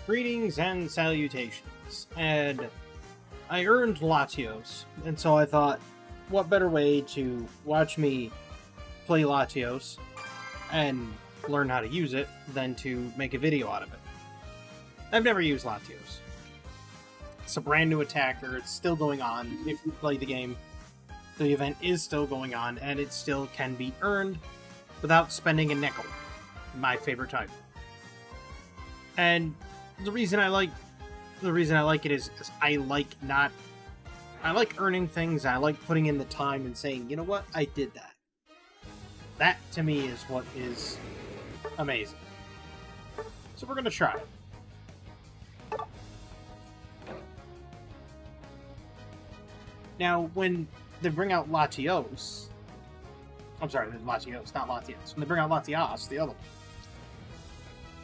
Greetings and salutations, and I earned Latios, and so I thought, what better way to watch me play Latios and learn how to use it than to make a video out of it. I've never used Latios. It's a brand new attacker, it's still going on. If you play the game, the event is still going on, and it still can be earned without spending a nickel. My favorite type. And the reason I like it is I like earning things. I like putting in the time and saying, you know what, I did that. That to me is what is amazing. So we're gonna try it. Now, when they bring out Latios, I'm sorry, Latios, not Latios. When they bring out Latios, the other one.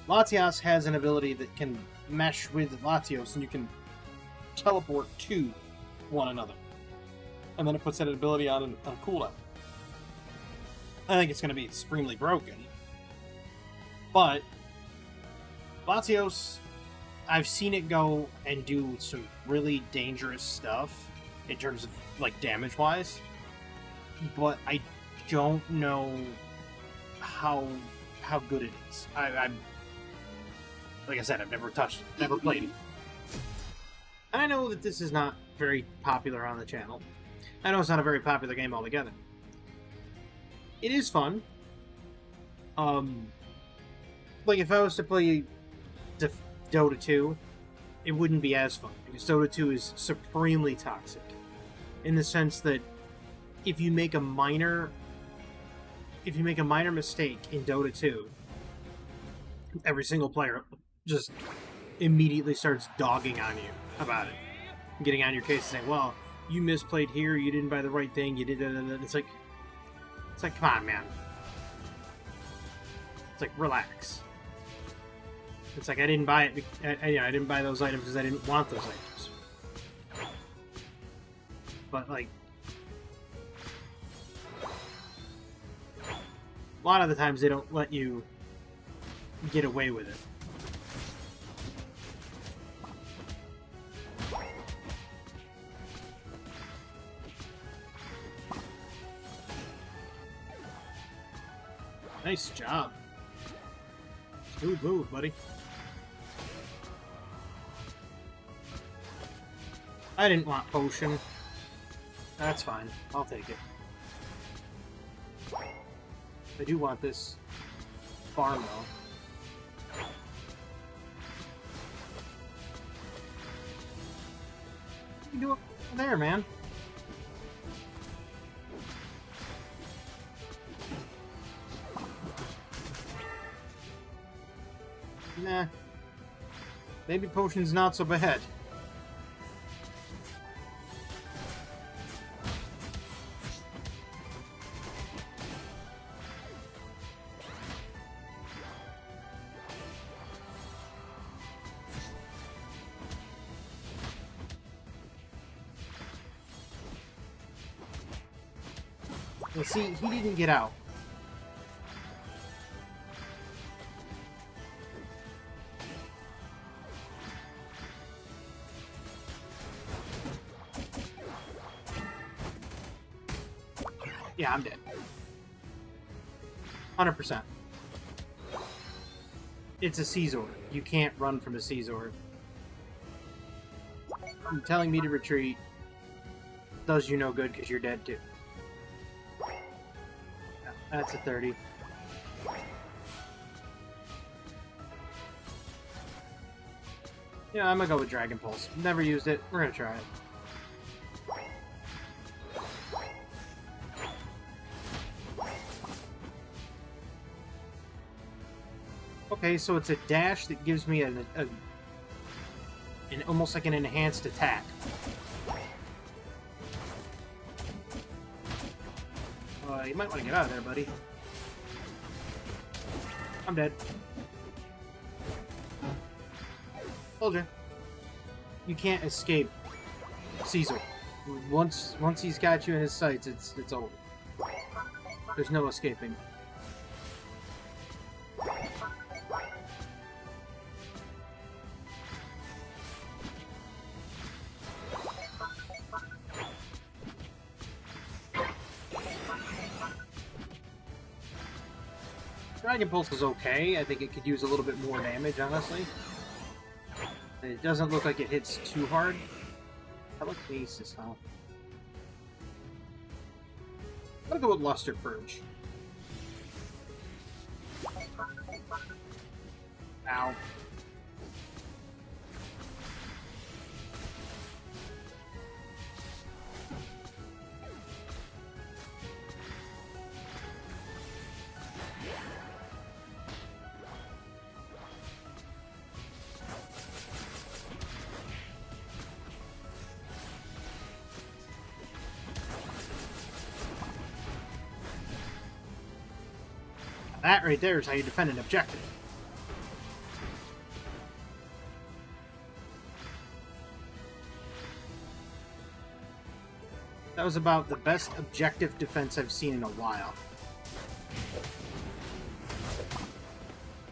Latios has an ability that can mesh with Latios, and you can teleport to one another. And then it puts that ability on a cooldown. I think it's going to be extremely broken. But Latios, I've seen it go and do some really dangerous stuff in terms of, like, damage-wise. But I don't know how good it is. I'm like I said, I've never touched it, never played it. And I know that this is not very popular on the channel. I know it's not a very popular game altogether. It is fun. Like if I was to play Dota 2, it wouldn't be as fun, because Dota 2 is supremely toxic. In the sense that if you make a minor mistake in Dota 2, every single player just immediately starts dogging on you about it. Getting on your case and saying, well, you misplayed here, you didn't buy the right thing, you did it. It's like, come on, man. It's like, relax. It's like, I didn't buy it, I didn't buy those items because I didn't want those items. But, like, a lot of the times they don't let you get away with it. Nice job. Smooth move, buddy. I didn't want potion. That's fine. I'll take it. I do want this farm, though. What are you doing over there, man? Nah. Maybe potion's not so bad. Well, see, he didn't get out. Yeah, I'm dead. 100%. It's a Caesar. You can't run from a Caesar. I'm telling me to retreat does you no good because you're dead too. That's a 30. Yeah, I'm gonna go with Dragon Pulse. Never used it. We're gonna try it. Okay, so it's a dash that gives me an almost like an enhanced attack. You might want to get out of there, buddy. I'm dead. Told you. You can't escape Caesar. Once he's got you in his sights, it's over. There's no escaping. Dragon Pulse is okay. I think it could use a little bit more damage, honestly. It doesn't look like it hits too hard. Telekinesis, huh? I'm gonna go with Luster Purge. Ow. That right there is how you defend an objective. That was about the best objective defense I've seen in a while.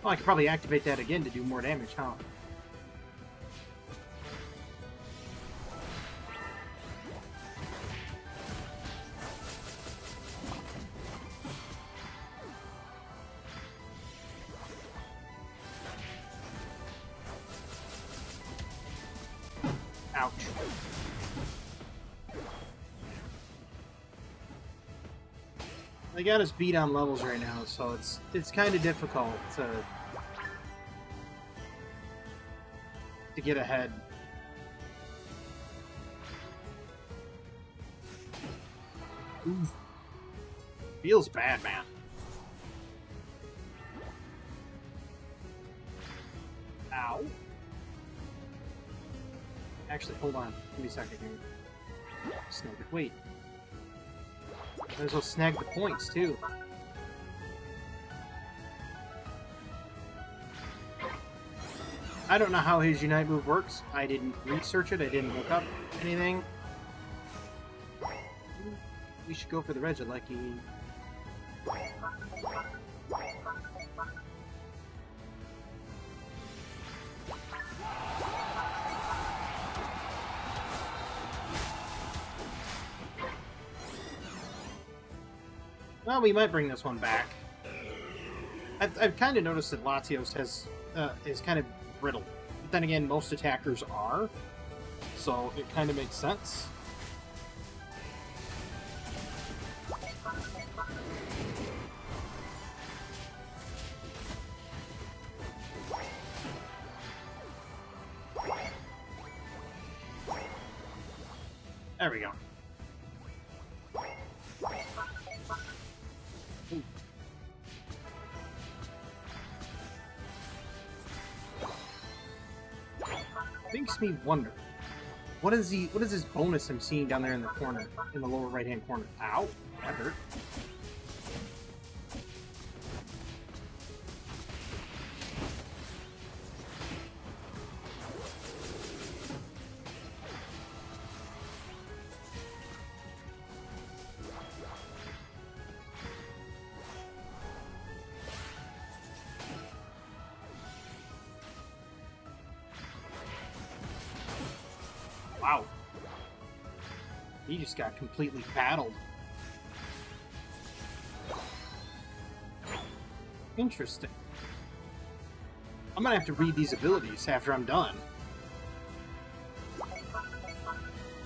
Well, I could probably activate that again to do more damage, huh? Ouch. They got us beat on levels right now, so it's kind of difficult to get ahead. Oof. Feels bad, man. Ow. Actually, hold on. Give me a second here. Snag it. Wait. Might as well snag the points, too. I don't know how his Unite move works. I didn't research it. I didn't look up anything. We should go for the Regieleki. Well, we might bring this one back. I've kind of noticed that Latios is kind of brittle. But then again, most attackers are, so it kind of makes sense. There we go. Ooh. Makes me wonder, what is this bonus I'm seeing down there in the corner, in the lower right hand corner? Ow, that hurt. Wow. He just got completely battled. Interesting. I'm gonna have to read these abilities after I'm done.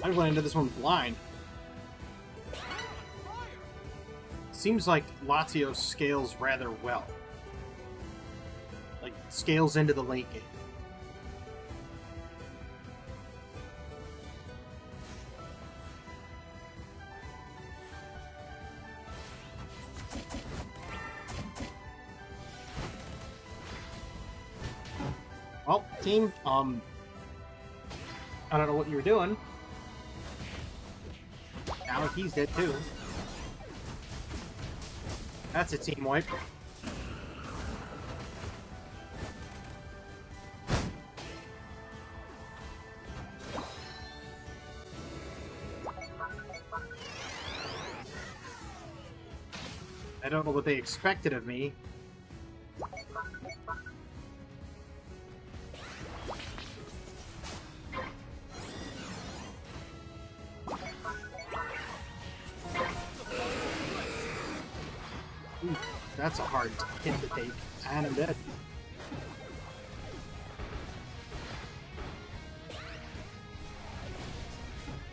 I went into this one blind. Seems like Latios scales rather well. Like, scales into the late game. Well, team, I don't know what you were doing. Now he's dead too. That's a team wipe. I don't know what they expected of me. that's a hard hit to take. And I'm dead.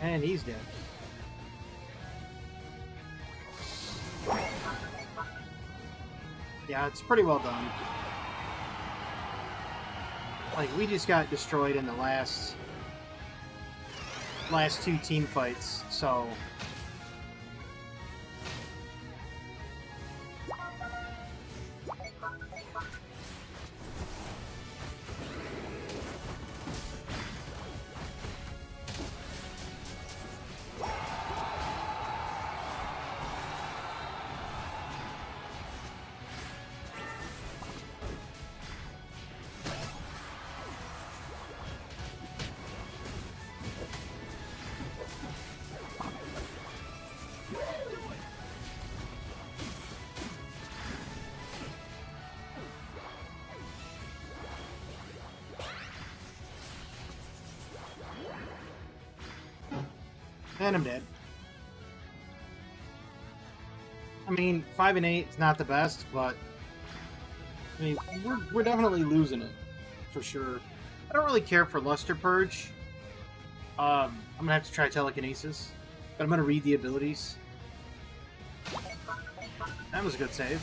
And he's dead. Yeah, it's pretty well done. Like, we just got destroyed in the last two team fights, so... And I'm dead. I mean, 5 and 8 is not the best, but I mean, we're definitely losing it for sure. I don't really care for Luster Purge. I'm gonna have to try telekinesis, but I'm gonna read the abilities. That was a good save.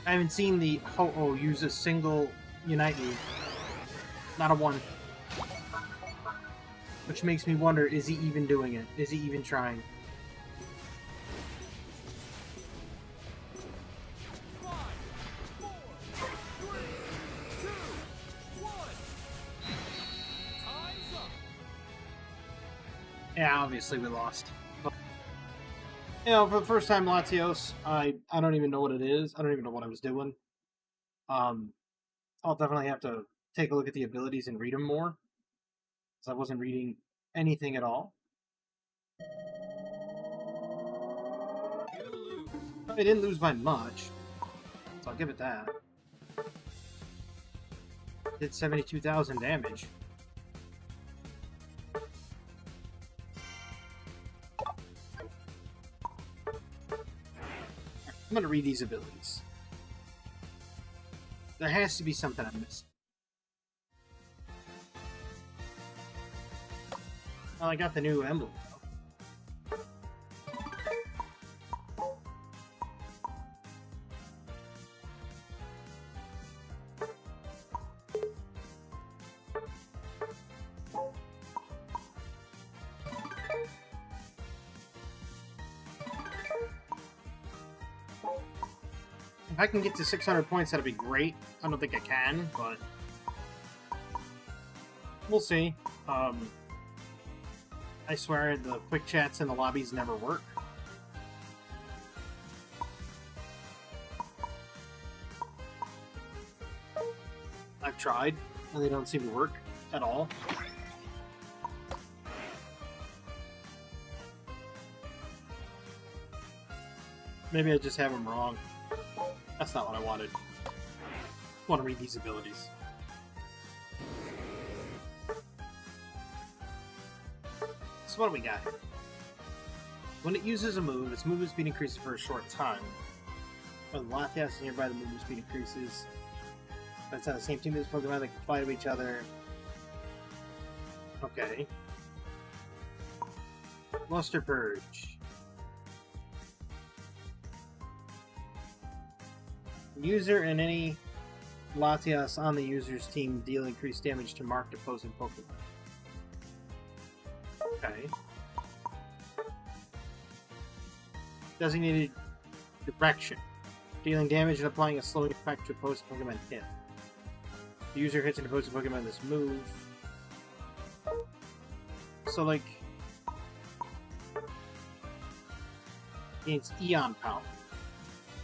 I haven't seen the Ho-Oh use a single Unite move. Not a one. Which makes me wonder, is he even doing it? Is he even trying? Yeah, obviously we lost. But, you know, for the first time Latios, I don't even know what it is. I don't even know what I was doing. I'll definitely have to take a look at the abilities and read them more. Because I wasn't reading anything at all. I didn't lose by much, so I'll give it that. Did 72,000 damage. I'm gonna read these abilities. There has to be something I'm missing. Well, I got the new emblem, though. If I can get to 600 points, that'd be great. I don't think I can, but... we'll see. I swear the quick chats in the lobbies never work. I've tried, and they don't seem to work at all. Maybe I just have them wrong. That's not what I wanted. I want to read these abilities. So what do we got here? When it uses a move, its movement speed increases for a short time. When Latios is nearby, the movement speed increases. But it's on the same team as Pokemon, they can fly to each other. Okay. Luster Purge. User and any Latios on the user's team deal increased damage to marked opposing Pokemon. Okay. Designated direction. Dealing damage and applying a slowing effect to opposing Pokemon hit. The user hits an opposing Pokemon this move. So, like... gains Eon power.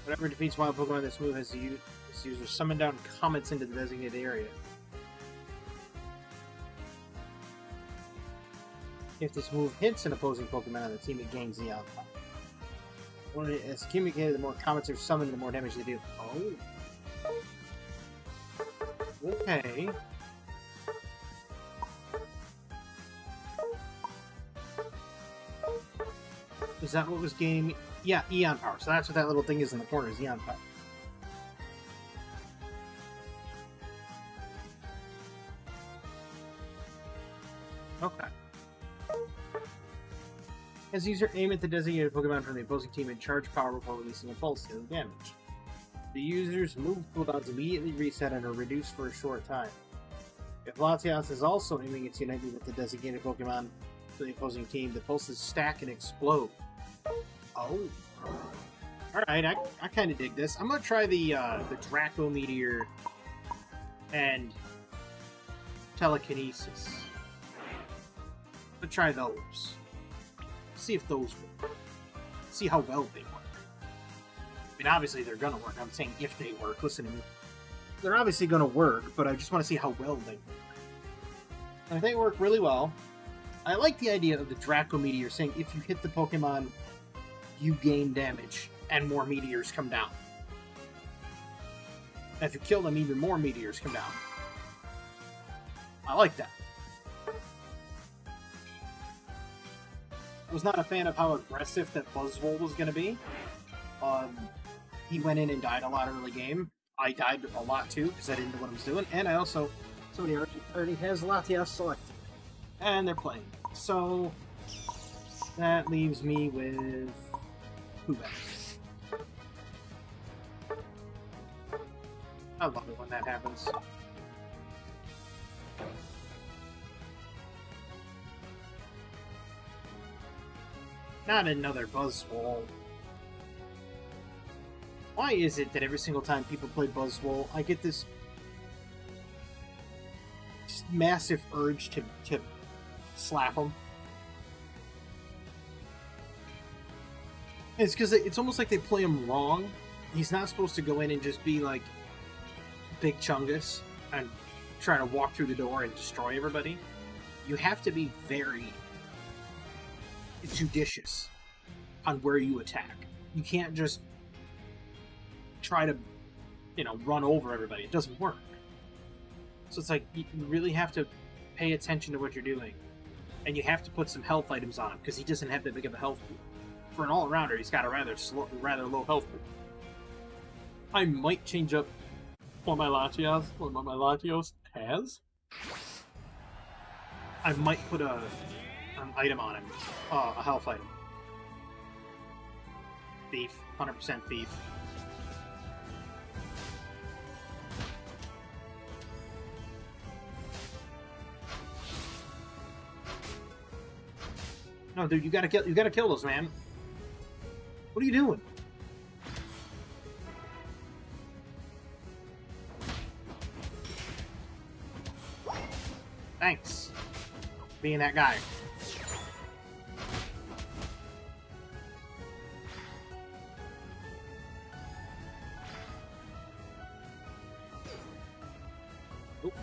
Whatever defeats wild Pokemon this move has the user summon down comets into the designated area. If this move hits an opposing Pokemon on the team, it gains Eon power. When it is communicated, the more comets are summoned, the more damage they do. Oh. Okay. Is that what was gaining? Yeah, Eon Power. So that's what that little thing is in the corner, is Eon Power. Okay. As user aim at the designated Pokemon from the opposing team and charge power before releasing a pulse, dealing damage. The user's move cooldowns immediately reset and are reduced for a short time. If Latios is also aiming its Unite with the designated Pokemon for the opposing team, the pulses stack and explode. Oh. Alright, I kind of dig this. I'm going to try the Draco Meteor and Telekinesis. I'm going to try those. See if those work. See how well they work. I mean, obviously they're going to work. I'm saying if they work. Listen to me. They're obviously going to work, but I just want to see how well they work. And if they work really well, I like the idea of the Draco Meteor saying if you hit the Pokemon, you gain damage, and more meteors come down. And if you kill them, even more meteors come down. I like that. I was not a fan of how aggressive that Buzzwole was going to be. He went in and died a lot early game. I died a lot too, because I didn't know what I was doing. And I also... somebody already has Latias selected. And they're playing. So... that leaves me with... Kubat. I love it when that happens. Not another Buzzwole. Why is it that every single time people play Buzzwole, I get this massive urge to slap him? It's because it's almost like they play him wrong. He's not supposed to go in and just be like Big Chungus and try to walk through the door and destroy everybody. You have to be very judicious on where you attack. You can't just try to, run over everybody. It doesn't work. So it's like, you really have to pay attention to what you're doing. And you have to put some health items on him, because he doesn't have that big of a health pool. For an all-arounder, he's got a rather low health pool. I might change up what my Latios has. I might put an item on him. A health item. Thief. 100% thief. No, dude, you gotta kill those, man. What are you doing? Thanks. Being that guy. Oop.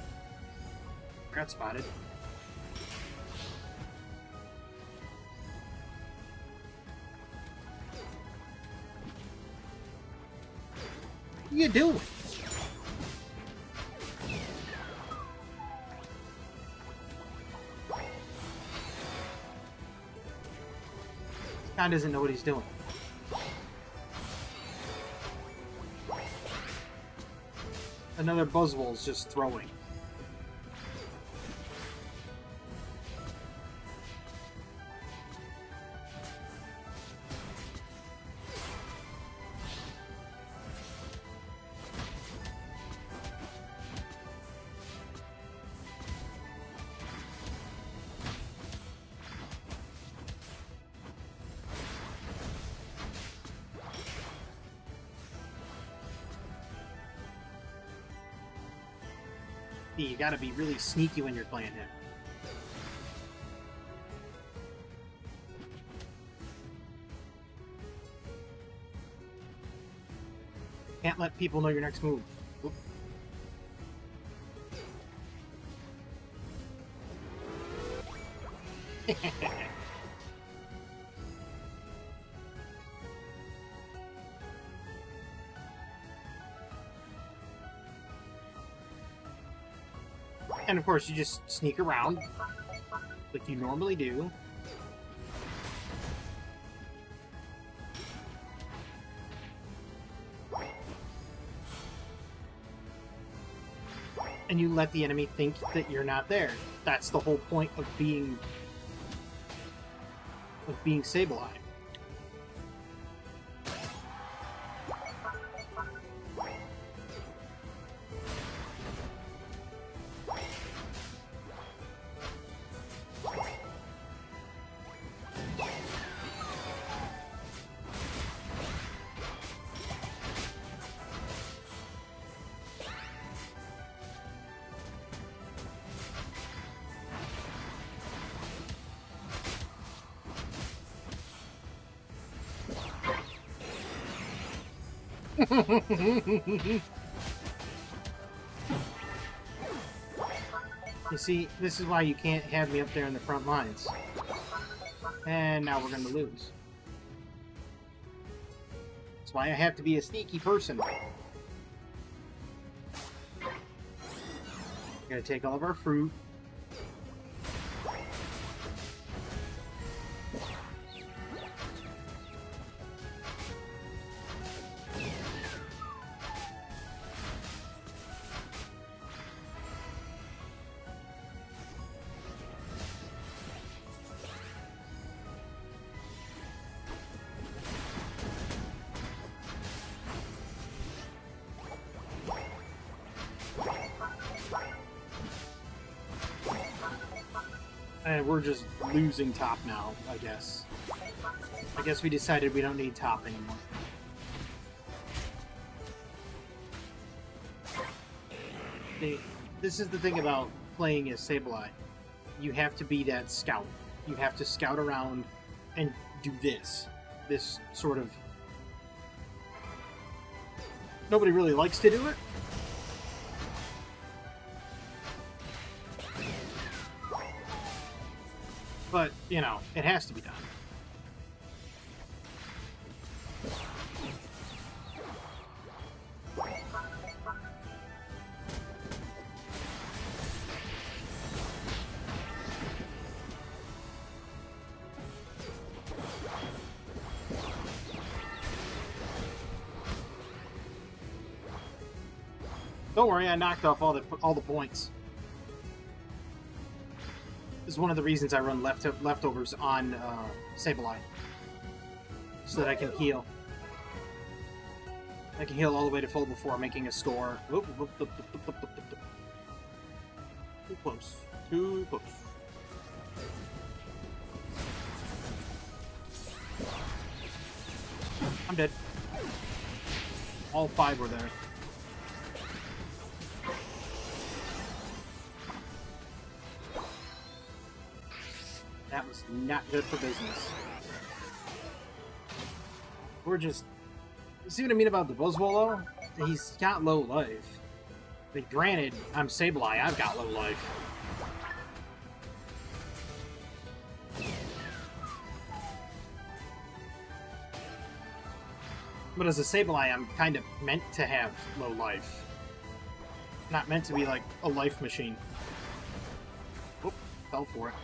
Got spotted. What are you doing? Guy doesn't know what he's doing. Another Buzzwole's just throwing. You gotta be really sneaky when you're playing him. Can't let people know your next move. Oop. And of course, you just sneak around like you normally do. and you let the enemy think that you're not there. That's the whole point of being Sableye. You see, this is why you can't have me up there in the front lines. And now we're going to lose. That's why I have to be a sneaky person. We're going to take all of our fruit. And we're just losing top now, I guess. I guess we decided we don't need top anymore. This is the thing about playing as Sableye. You have to be that scout. You have to scout around and do this. This sort of... Nobody really likes to do it. But, you know, it has to be done. Don't worry, I knocked off all the points. This is one of the reasons I run leftovers on Sableye. So that I can heal. I can heal all the way to full before making a score. Whoop, whoop, whoop, whoop, whoop, whoop, whoop, whoop. Too close. Too close. I'm dead. All 5 were there. That was not good for business. We're just... See what I mean about the Buzzwole, though? He's got low life. But granted, I'm Sableye, I've got low life. But as a Sableye, I'm kind of meant to have low life. Not meant to be like a life machine. Oop, fell for it.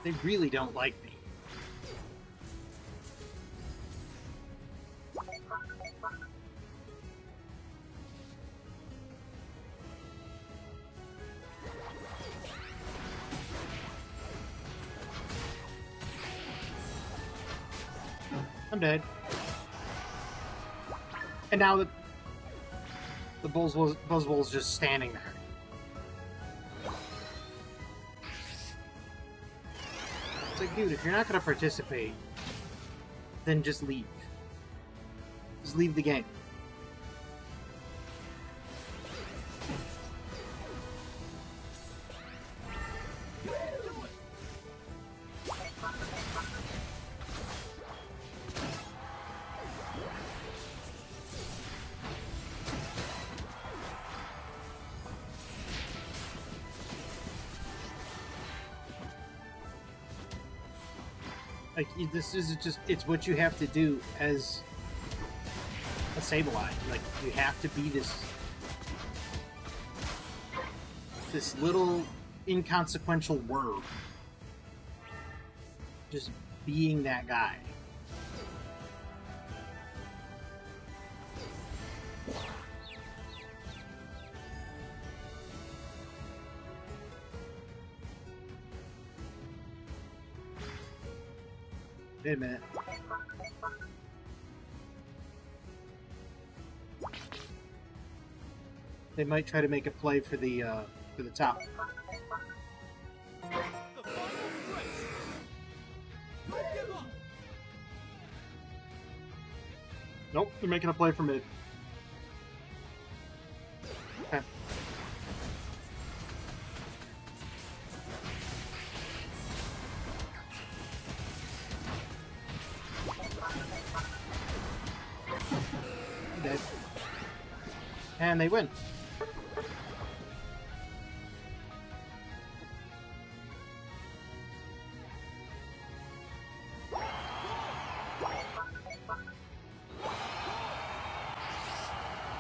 They really don't like me. I'm dead. And now the Buzzwole's just standing there. It's like, dude, if you're not going to participate, then just leave. Just leave the game. Like, this is just, it's what you have to do as a Sableye. Like, you have to be this little inconsequential word. Just being that guy. Wait a minute. They might try to make a play for the top. Nope, they're making a play for mid. Okay. Dead. And they win.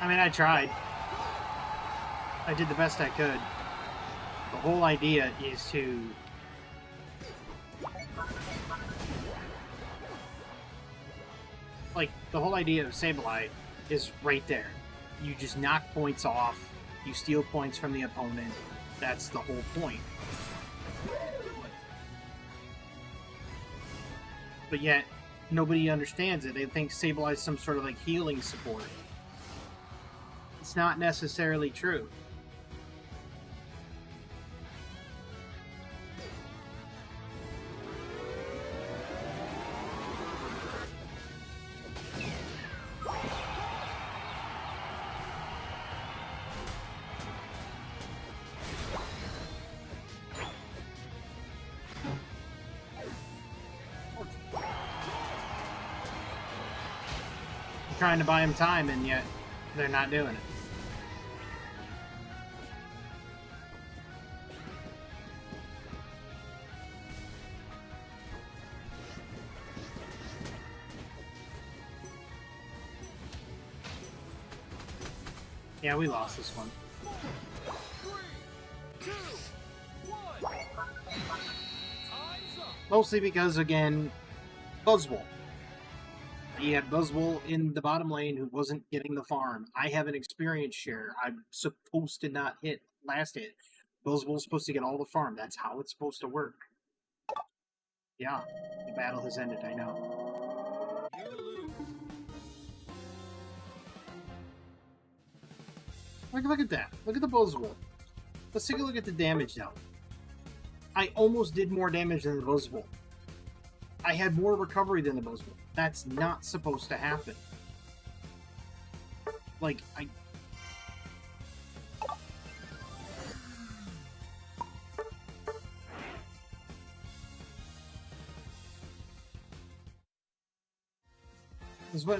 I mean, I tried. I did the best I could. The whole idea is to... Like, the whole idea of Sableye is right there. You just knock points off, you steal points from the opponent. That's the whole point. But yet, nobody understands it. They think Sableye is some sort of, like, healing support. It's not necessarily true. I'm trying to buy him time, and yet they're not doing it. Yeah, we lost this one. 3, 2, 1. Time's up. Mostly because, again, Buzzwole. He had Buzzwole in the bottom lane who wasn't getting the farm. I have an experience share. I'm supposed to not hit last hit. Buzzwole's supposed to get all the farm. That's how it's supposed to work. Yeah, the battle has ended, I know. You lose. Look at that. Look at the Buzzwole. Let's take a look at the damage now. I almost did more damage than the Buzzwole. I had more recovery than the Buzzwole. That's not supposed to happen. Like, This is what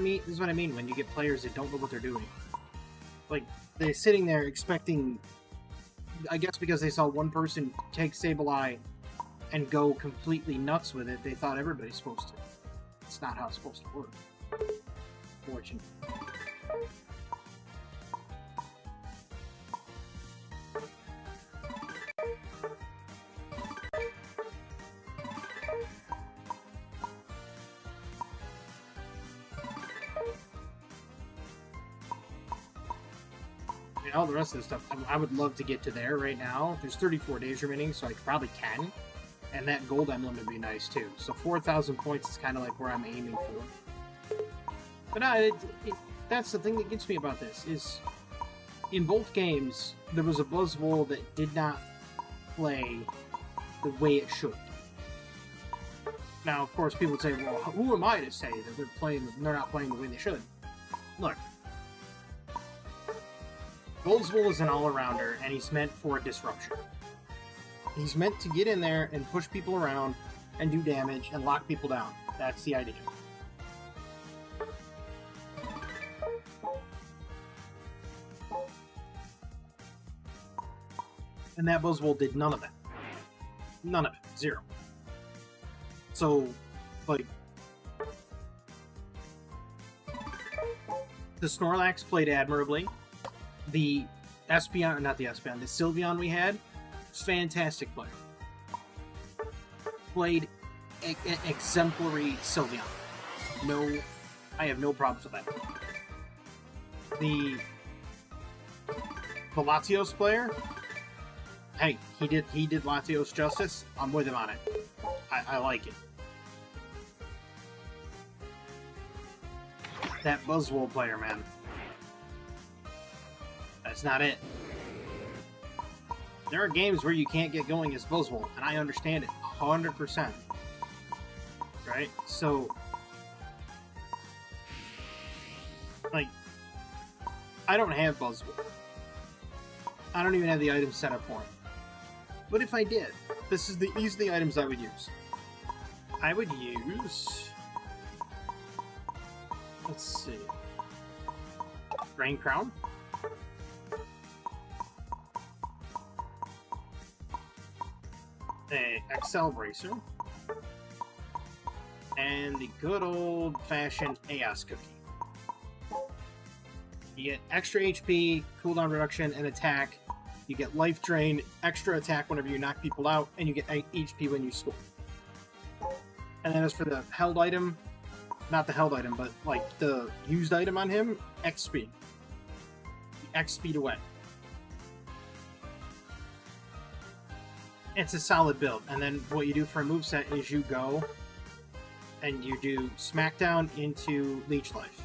I mean when you get players that don't know what they're doing. Like, they're sitting there expecting, I guess because they saw one person take Sableye and go completely nuts with it, they thought everybody's supposed to. It's not how it's supposed to work. Fortunately. I mean, all the rest of the stuff, I would love to get to there right now. There's 34 days remaining, so I probably can. And that gold emblem would be nice too. So 4,000 points is kind of like where I'm aiming for. But no, that's the thing that gets me about this, is in both games, there was a Buzzwole that did not play the way it should. Now, of course, people would say, well, who am I to say that they're not playing the way they should? Look, Buzzwole is an all-arounder, and he's meant for a disruption. He's meant to get in there and push people around and do damage and lock people down. That's the idea. And that Buzzwole did none of that. None of it. Zero. So, like, The Snorlax played admirably. The Espeon, not the Espeon, the Sylveon we had, fantastic player. Played exemplary Sylveon. No, I have no problems with that. The Latios player, hey, he did Latios justice. I'm with him on it. I like it. That Buzzwole player, man. That's not it. There are games where you can't get going as Buzzwole, and I understand it 100%. Right? So, like, I don't have Buzzwole. I don't even have the items set up for it. But if I did, these are the items I would use. I would use... Let's see. Rain Crown. A XL Bracer. And the good old-fashioned Chaos Cookie. You get extra HP, cooldown reduction, and attack. You get life drain, extra attack whenever you knock people out, and you get HP when you score. And then as for the held item, not the held item, but like the used item on him, X speed. X speed away. It's a solid build. And then what you do for a moveset is you go and you do Smackdown into Leech Life.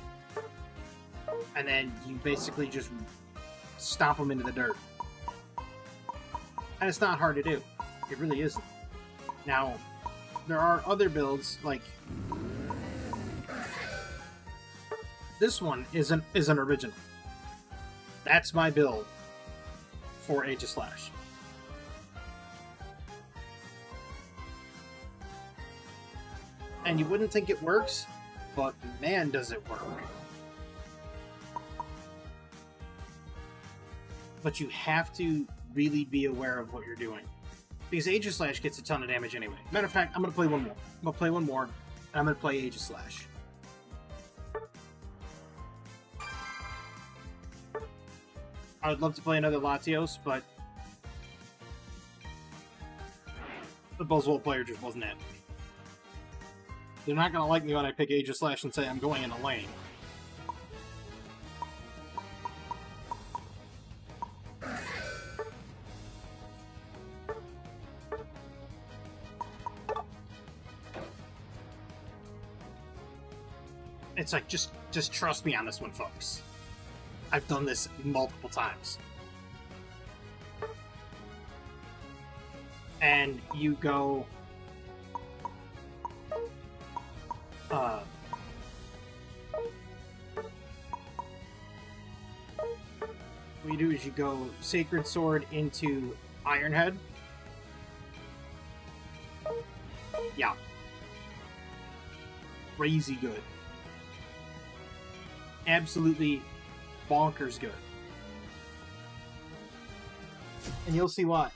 And then you basically just stomp them into the dirt. And it's not hard to do. It really isn't. Now, there are other builds, like... This one is an original. That's my build for Aegislash. And you wouldn't think it works, but man does it work. But you have to really be aware of what you're doing. Because Aegislash gets a ton of damage anyway. Matter of fact, I'm going to play one more. I'm going to play one more, and I'm going to play Aegislash. I would love to play another Latios, but the Buzzwole player just wasn't it. They're not going to like me when I pick Aegislash and say I'm going in a lane. It's like, just trust me on this one, folks. I've done this multiple times. And you go... what you do is you go Sacred Sword into Ironhead. Yeah. Crazy good. Absolutely bonkers good. And you'll see why.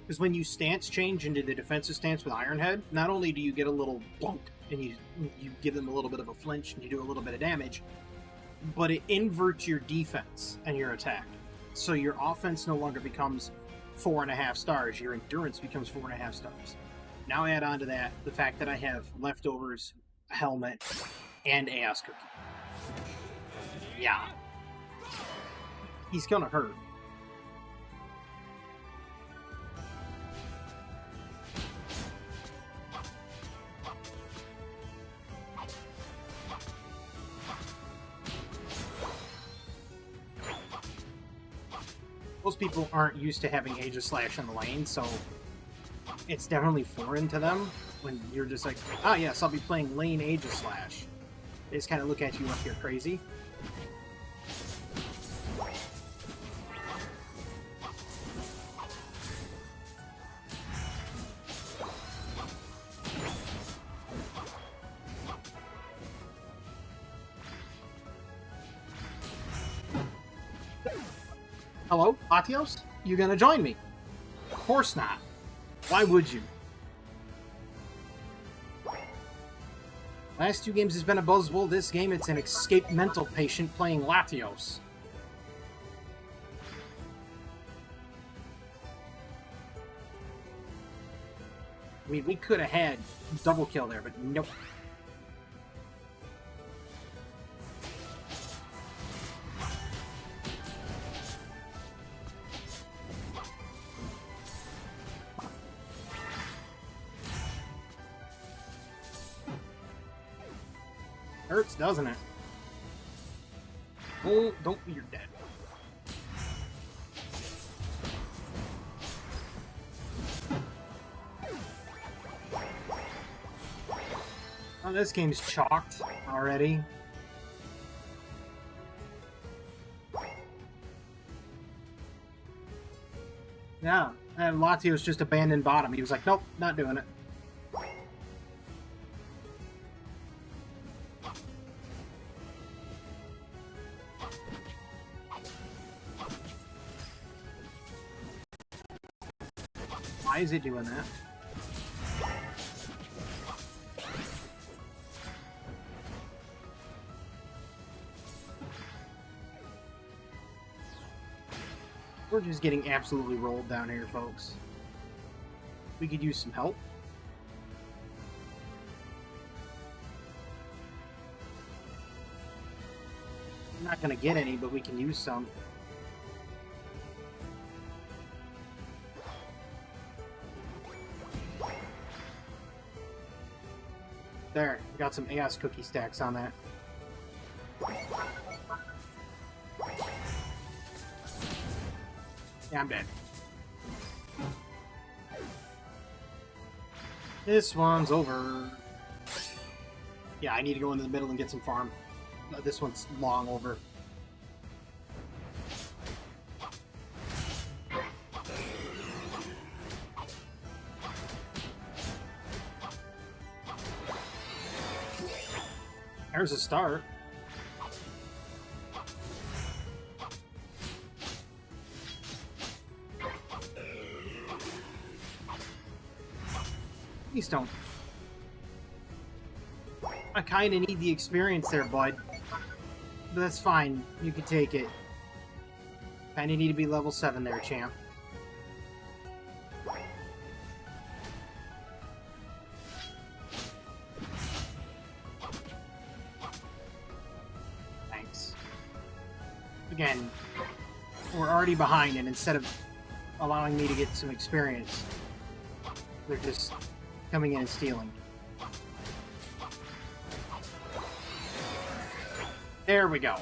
Because when you stance change into the defensive stance with Ironhead, not only do you get a little blunk and you give them a little bit of a flinch and you do a little bit of damage, but it inverts your defense and your attack. So your offense no longer becomes 4.5 stars, your endurance becomes 4.5 stars. Now add on to that the fact that I have leftovers, a helmet, and Chaos Cookie. Yeah. He's gonna hurt. Most people aren't used to having Aegislash in the lane, so it's definitely foreign to them when you're just like, ah, yes, I'll be playing lane Aegislash. They just kind of look at you like you're crazy. Hello, Latios? You gonna join me? Of course not. Why would you? Last two games has been a buzzwole. This game, it's an escaped mental patient playing Latios. I mean, we could have had double kill there, but nope. Hurts, doesn't it? Oh, don't, you're dead. Oh, this game's chalked already. Yeah, and Latios just abandoned bottom. He was like, nope, not doing it. Why is it doing that? We're just getting absolutely rolled down here, folks. We could use some help. We're not going to get any, but we can use some. There, we got some AS cookie stacks on that. Yeah, I'm dead. This one's over. Yeah, I need to go into the middle and get some farm. This one's long over. There's a start. Please don't. I kind of need the experience there, bud. But that's fine. You can take it. Kind of need to be level 7 there, champ. Thanks. Again, we're already behind, and instead of allowing me to get some experience, they're just coming in and stealing. There we go.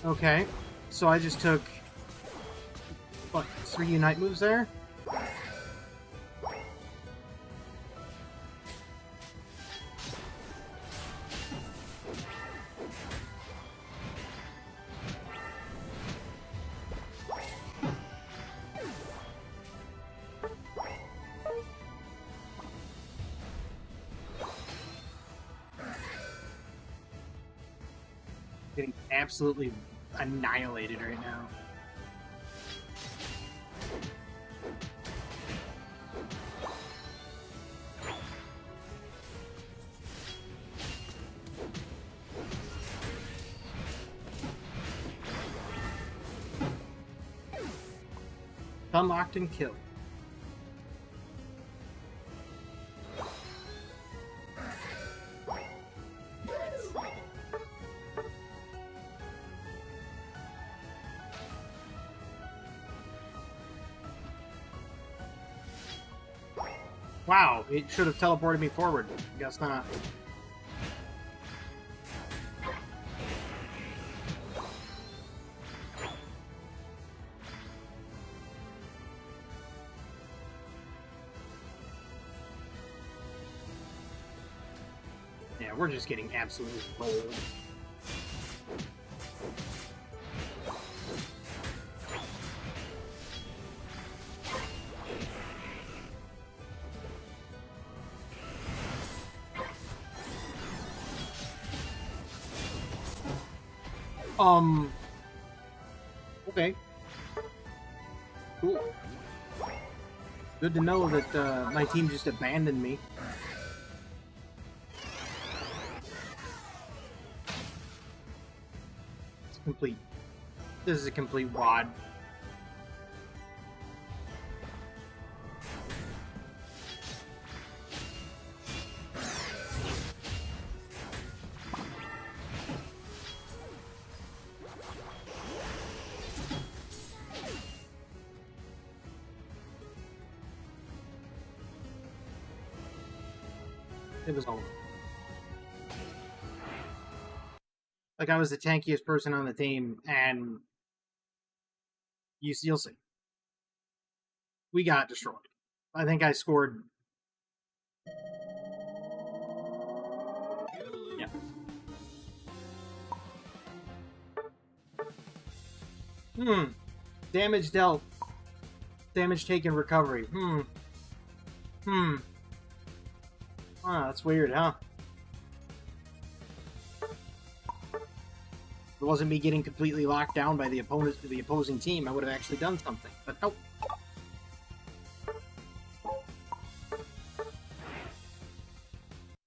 Okay, so I just took, what, 3 Unite moves there? Getting absolutely annihilated right now. Unlocked and killed. Wow, it should have teleported me forward. Guess not. Yeah, we're just getting absolutely rolled. Okay. Cool. Good to know that my team just abandoned me. It's complete. This is a complete wad. It was over. Like, I was the tankiest person on the team, and you'll see. We got destroyed. I think I scored. Yeah. Damage dealt. Damage taken, recovery. Ah, that's weird, huh? If it wasn't me getting completely locked down by the opposing team, I would have actually done something. But nope.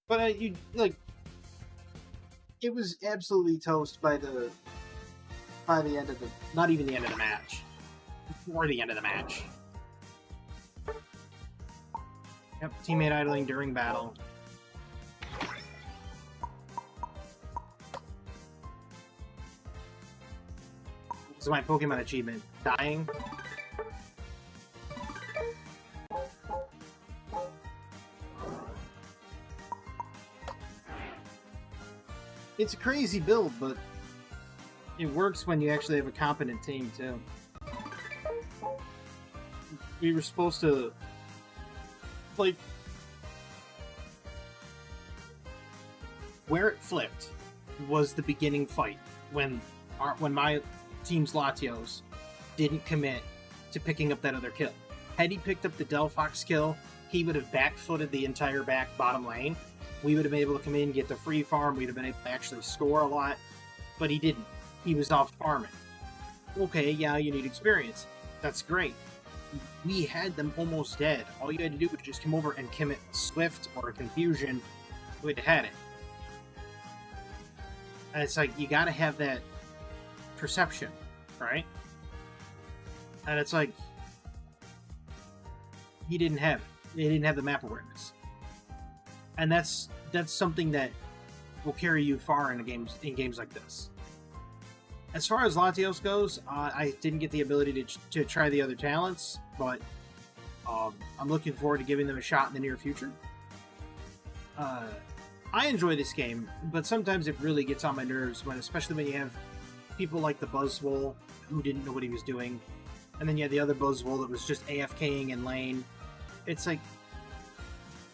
But you like, it was absolutely toast by the end of the, not even the end of the match, before the end of the match. Yep, teammate idling during battle. This is my Pokemon achievement. Dying. It's a crazy build, but it works when you actually have a competent team, too. We were supposed to, like, where it flipped was the beginning fight when my team's Latios didn't commit to picking up that other kill. Had he picked up the Delphox kill, he would have back-footed the entire bottom lane. We would have been able to come in, get the free farm, we'd have been able to actually score a lot, but he didn't. He was off farming. Okay, yeah, you need experience. That's great. We had them almost dead. All you had to do was just come over and commit a Swift or a Confusion. We'd have had it. And it's like, you gotta have that perception, right? And it's like, he didn't have it. He didn't have the map awareness. And that's something that will carry you far in games like this. As far as Latios goes, I didn't get the ability to try the other talents, but I'm looking forward to giving them a shot in the near future. I enjoy this game, but sometimes it really gets on my nerves, especially when you have people like the Buzzwole who didn't know what he was doing, and then you had the other Buzzwole that was just AFKing in lane. It's like,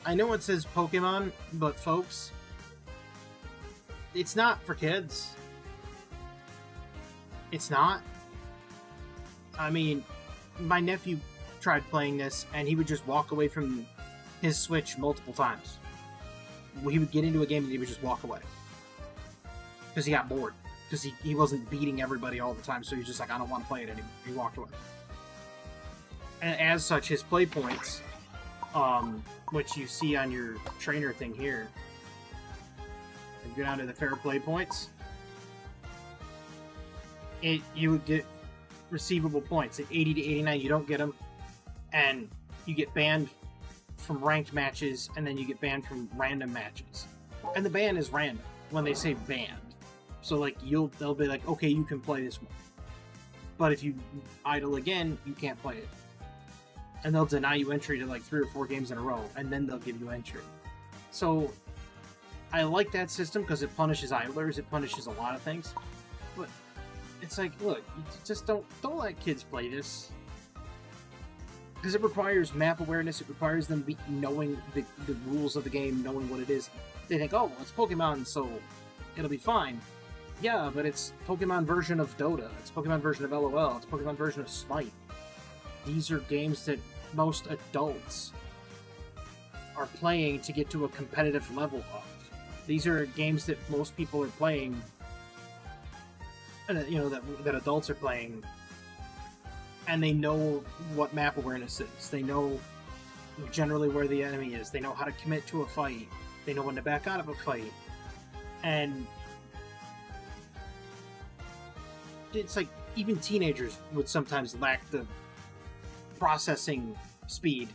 I know it says Pokemon, but folks, it's not for kids. It's not. I mean, my nephew tried playing this, and he would just walk away from his Switch multiple times. He would get into a game and he would just walk away. Because he got bored. Because he wasn't beating everybody all the time, so he was just like, I don't want to play it anymore. He walked away. And as such, his play points, which you see on your trainer thing here, and go down to the fair play points, you would get receivable points. At 80 to 89, you don't get them, and you get banned from ranked matches, and then you get banned from random matches. And the ban is random when they say banned. So like they'll be like, okay, you can play this one, but if you idle again, you can't play it. And they'll deny you entry to like 3 or 4 games in a row, and then they'll give you entry. So I like that system because it punishes idlers, it punishes a lot of things. But it's like, look, you just don't let kids play this. Because it requires map awareness, it requires them knowing the rules of the game, knowing what it is. They think, oh, well, it's Pokemon, so it'll be fine. Yeah, but it's Pokemon version of Dota, it's Pokemon version of LOL, it's Pokemon version of Smite. These are games that most adults are playing to get to a competitive level of. These are games that most people are playing, you know, that adults are playing, and they know what map awareness is. They know generally where the enemy is. They know how to commit to a fight. They know when to back out of a fight. And it's like even teenagers would sometimes lack the processing speed,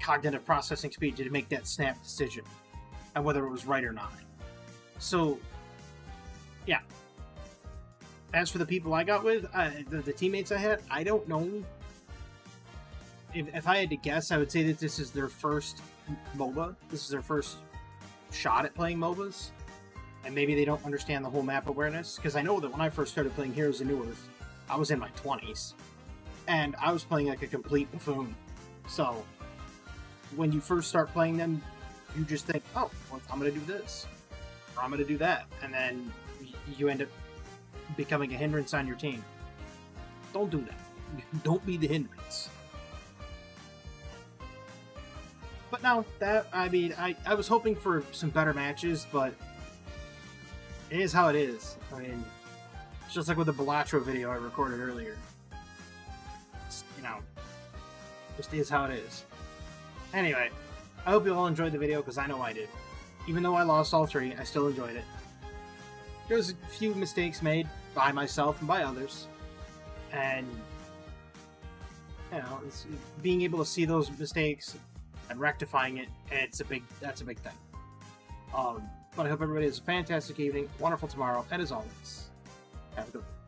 cognitive processing speed to make that snap decision and whether it was right or not. So, yeah. As for the people I got with, the teammates I had, I don't know. If I had to guess, I would say that this is their first MOBA. This is their first shot at playing MOBAs. And maybe they don't understand the whole map awareness. Because I know that when I first started playing Heroes of New Earth, I was in my 20s. And I was playing like a complete buffoon. So, when you first start playing them, you just think, oh, well, I'm going to do this. Or I'm going to do that. And then you end up becoming a hindrance on your team. Don't do that. Don't be the hindrance. But no, I was hoping for some better matches, but it is how it is. I mean, it's just like with the Latios video I recorded earlier. It's, just is how it is. Anyway, I hope you all enjoyed the video, because I know I did. Even though I lost all three, I still enjoyed it. There was a few mistakes made by myself and by others. And, it's being able to see those mistakes and rectifying it, that's a big thing. But I hope everybody has a fantastic evening, wonderful tomorrow, and as always, have a good one.